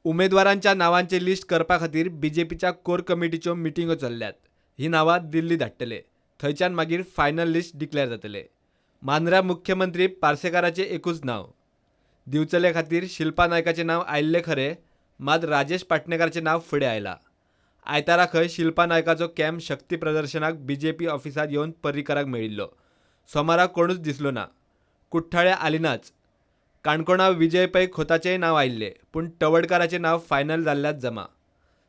उमेदवारांच्या नावांचे लिस्ट करपा खातीर बीजेपीच्या कोर कमिटीच्यो मिटिंगो चल्ल्यात। ही नावां दिल्ली धाडटले, थंयच्यान मागीर फायनल लिस्ट डिक्लेअर जातले। मांद्रा मुख्यमंत्री पार्सेकाराचें एकूच नाव। दिवचले खातीर शिल्पा नायकाचें नाव आयिल्लें खरें, मात राजेश पाटणेकराचें नाव फुडें आयलां। आयतारा खंय शिल्पा नायकाचो कॅम्प शक्ती प्रदर्शनाक बीजेपी ऑफिसांत येवन पर्रीकाराक मेळिल्लो। सोमाराक कोणूच दिसलो ना। कुठ्ठाळे आलिनाच। काणकोणा विजय पै खोताचेंय नाव आयिल्लें, पूण तवडकाराचें नाव फायनल जाल्ल्यात जमा।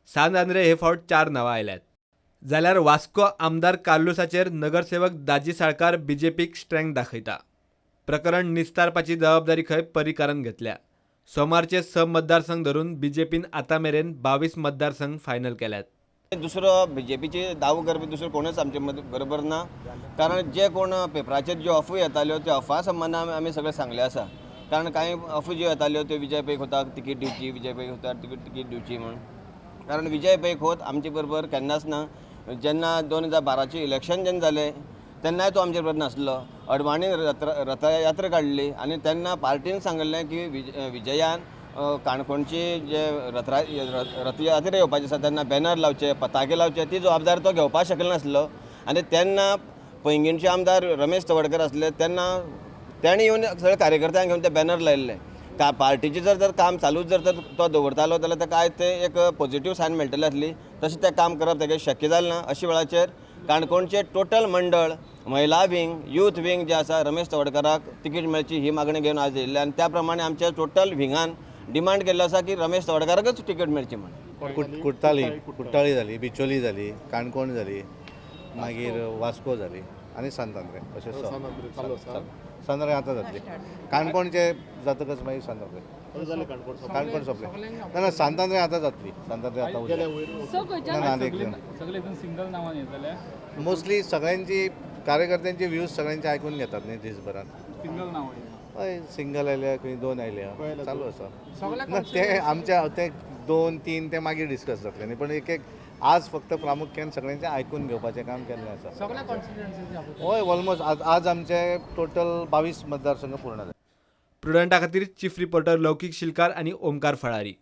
सांत आंद्रे हे फावट 4 नांवां आयल्यात। जाल्यार वास्को आमदार कार्लुसाचेर नगरसेवक दाजी साळकार बीजेपीक स्ट्रेंग दाखयता। प्रकरण निस्तारपाची जबाबदारी खंय पर्रीकारान घेतल्या। सोमारचे 6 मतदारसंघ धरून बीजेपीन आतां मेरेन 22 मतदारसंघ फायनल केल्यात। दुसरो बीजेपीचे दावो करपी दुसरो कोणूच आमचे बरोबर ना, कारण जे कोण पेपराचेर ज्यो अफवी येताल्यो त्या अफवा संबंदान आमी सगळे सांगले आसा। कारण कांय अफवी ज्यो येताल्यो त्यो विजय पै खोताक तिकीट दिवची, विजय पै खोताक तिकीट दिवची म्हूण। कारण विजय पै खोत आमचे बरोबर केन्नाच ना। जेन्ना 2012चे इलेक्शन जेन्ना जालें तेन्नाय तो आमचे बरोबर नासलो। अडवाणी रथयात्रा काडली आनी तेन्ना पार्टीन सांगलें की विजयान काणकोणची जे रथयात्रा येवपाची आसा तेन्ना बॅनर लावचे, पताके लावचे, ती जबाबदारी तो घेवपाक शकलो नासलो। आनी तेन्ना पैंगीणचे आमदार रमेश तवडकर आसले तेन्ना तेणी येवन सगळे कार्यकर्त्यांक घेवन ते बॅनर लायिल्ले। पार्टीचें जर काम चालूच जर तो दवरतालो जाल्यार ताका आयज ते एक पॉझिटिव्ह सायन मेळटली आसली। तशें तें काम करप तेगे शक्य जालें ना। अशा वेळाचेर काणकोणचे टोटल मंडळ, महिला विंग, यूथ विंग जे आसा रमेश तवडकराक तिकीट मेळची ही मागणी घेवन आज येयल्ले आनी त्या प्रमाणे आमच्या टोटल विंगान डिमांड केल्लो आसा की रमेश तवडकराकच तिकीट मेळची म्हणून। कुट्टाळी जाली, बिचोली जाली, काणकोण जाली, मागीर वास्को जाली आनी सांत आंद्रे अशें सांत आंद्रे आतां जातली। काणकोणचे जातकच मागीर सांत आंद्रे काणकोण सोंपलें ना सांत आंद्रे आतां जातली। सांत आंद्रे आतां मोस्टली सगळ्यांची कार्यकर्त्यांची व्ह्यूज सगळ्यांचे आयकून घेतात न्ही दिसभरात। हय सिंगल आयल्या खंय 2 आयल्या चालू आसा ना। ते आमच्या ते 2-3 ते मागीर डिस्कस जातले न्ही, पण एक आज फक्त प्रामुख्यान सगळ्यांचें आयकून घेवपाचें काम केल्लें आसा। हय ऑलमोस्ट आज आमचे टोटल 22 मतदारसंघ पूर्ण जाले। प्रुडंटा खातीर चीफ रिपोर्टर लौकीक शिलकार आनी ओमकार फळारी।